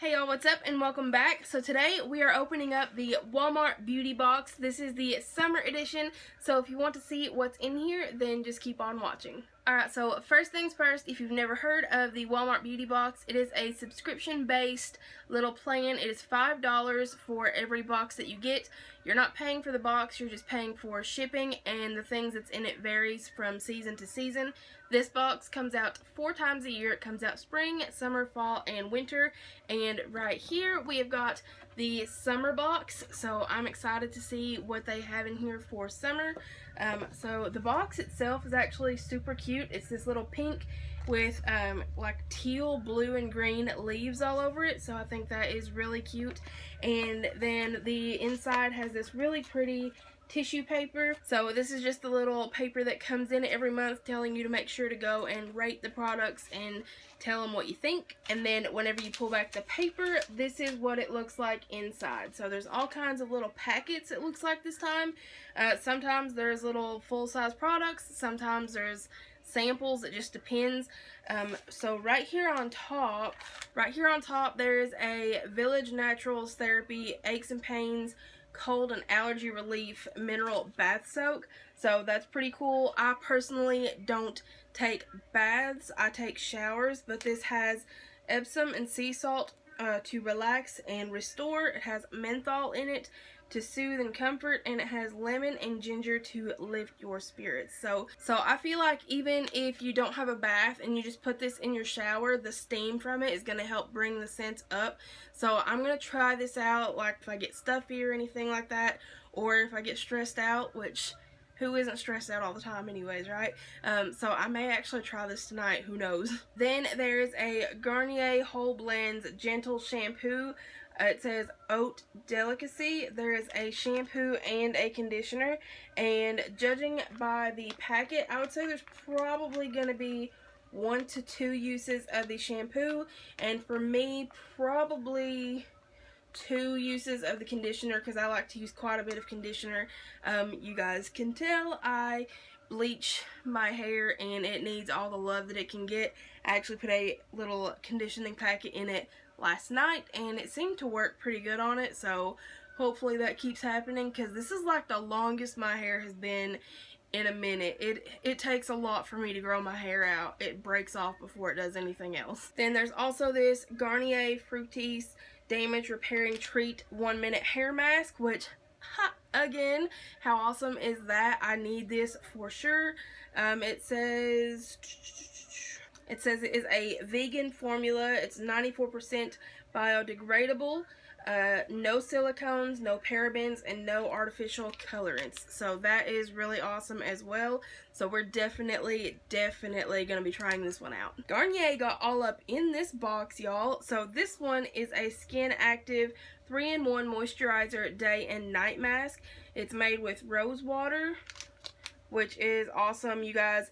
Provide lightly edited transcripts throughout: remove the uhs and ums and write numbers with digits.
Hey y'all, what's up and welcome back. So today we are opening up the Walmart Beauty Box. This is the summer edition, so if you want to see what's in here, then just keep on watching. Alright, so first things first, if you've never heard of the Walmart Beauty Box, it is a subscription-based little plan. It is $5 for every box that you get. You're not paying for the box, you're just paying for shipping, and the things that's in it varies from season to season. This box comes out 4 times a year. It comes out spring, summer, fall, and winter. And right here we have got the summer box, so I'm excited to see what they have in here for summer. So the box itself is actually super cute. It's this little pink with like teal, blue, and green leaves all over it, so I think that is really cute. And then the inside has this really pretty tissue paper. So this is just the little paper that comes in every month telling you to make sure to go and rate the products and tell them what you think. And then whenever you pull back the paper, this is what it looks like inside. So there's all kinds of little packets, it looks like this time. Sometimes there's little full-size products, sometimes there's samples, it just depends. So right here on top there is a Village Naturals Therapy Aches and Pains Cold and Allergy Relief Mineral Bath Soak. So that's pretty cool. I personally don't take baths, I take showers, but this has Epsom and sea salt to relax and restore. It has menthol in it to soothe and comfort, and it has lemon and ginger to lift your spirits. So I feel like even if you don't have a bath and you just put this in your shower, the steam from it is going to help bring the scent up. So I'm going to try this out, like if I get stuffy or anything like that, or if I get stressed out, which who isn't stressed out all the time anyways, right? So I may actually try this tonight, who knows. Then there's a Garnier Whole Blends Gentle Shampoo. It says Oat Delicacy. There is a shampoo and a conditioner, and judging by the packet, I would say there's probably going to be 1 to 2 uses of the shampoo, and for me, probably 2 uses of the conditioner, because I like to use quite a bit of conditioner. You guys can tell I bleach my hair and it needs all the love that it can get. I actually put a little conditioning packet in it last night and it seemed to work pretty good on it, so hopefully that keeps happening, because this is like the longest my hair has been in a minute. It takes a lot for me to grow my hair out. It breaks off before it does anything else. Then there's also this Garnier Fructis Damage Repairing Treat 1 Minute Hair Mask, which again, how awesome is that? I need this for sure. It says it is a vegan formula. It's 94% biodegradable, no silicones, no parabens, and no artificial colorants. So that is really awesome as well. So we're definitely going to be trying this one out. Garnier got all up in this box, y'all. So this one is a Skin Active 3-in-1 Moisturizer Day and Night Mask. It's made with rose water, which is awesome. You guys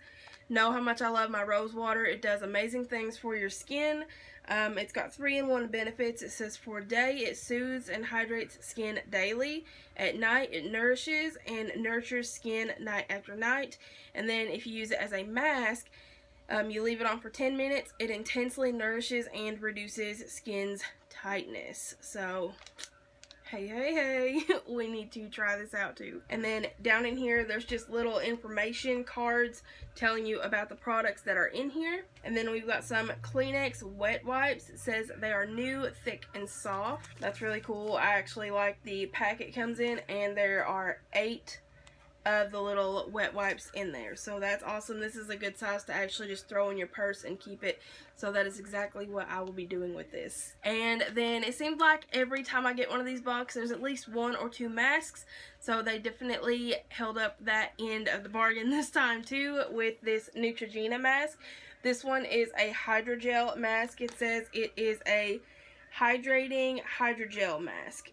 know how much I love my rose water. It does amazing things for your skin. It's got 3-in-1 benefits. It says for day, it soothes and hydrates skin daily. At night, it nourishes and nurtures skin night after night. And then if you use it as a mask, you leave it on for 10 minutes. It intensely nourishes and reduces skin's tightness. So hey, we need to try this out too. And then down in here, there's just little information cards telling you about the products that are in here. And then we've got some Kleenex wet wipes. It says they are new, thick, and soft. That's really cool. I actually like the pack it comes in, and there are 8 of the little wet wipes in there, so that's awesome. This is a good size to actually just throw in your purse and keep it, so that is exactly what I will be doing with this. And then it seems like every time I get one of these boxes, there's at least 1 or 2 masks, so they definitely held up that end of the bargain this time too with this Neutrogena mask. This one is a hydrogel mask. It says it is a hydrating hydrogel mask.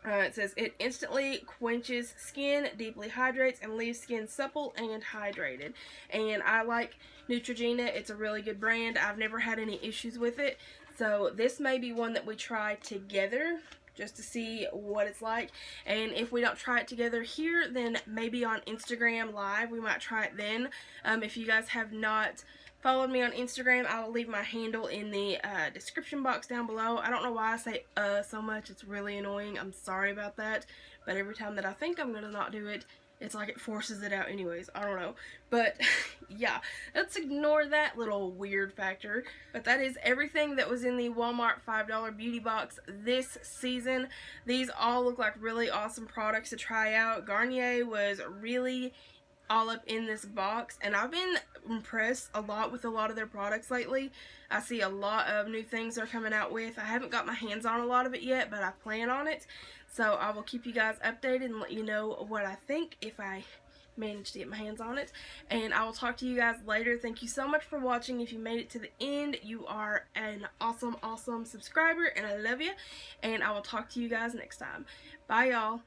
It says it instantly quenches skin, deeply hydrates, and leaves skin supple and hydrated. And I like Neutrogena. It's a really good brand. I've never had any issues with it. So this may be one that we try together just to see what it's like. And if we don't try it together here, then maybe on Instagram Live we might try it then. If you guys have not followed me on Instagram, I will leave my handle in the description box down below. I don't know why I say so much. It's really annoying. I'm sorry about that. But every time that I think I'm going to not do it, it's like it forces it out anyways. I don't know. But yeah, let's ignore that little weird factor. But that is everything that was in the Walmart $5 beauty box this season. These all look like really awesome products to try out. Garnier was really all up in this box, and I've been impressed a lot with a lot of their products lately. I see a lot of new things they're coming out with. I haven't got my hands on a lot of it yet, but I plan on it. So I will keep you guys updated and let you know what I think if I manage to get my hands on it. And I will talk to you guys later. Thank you so much for watching. If you made it to the end, you are an awesome subscriber, and I love you. And I will talk to you guys next time. Bye, y'all.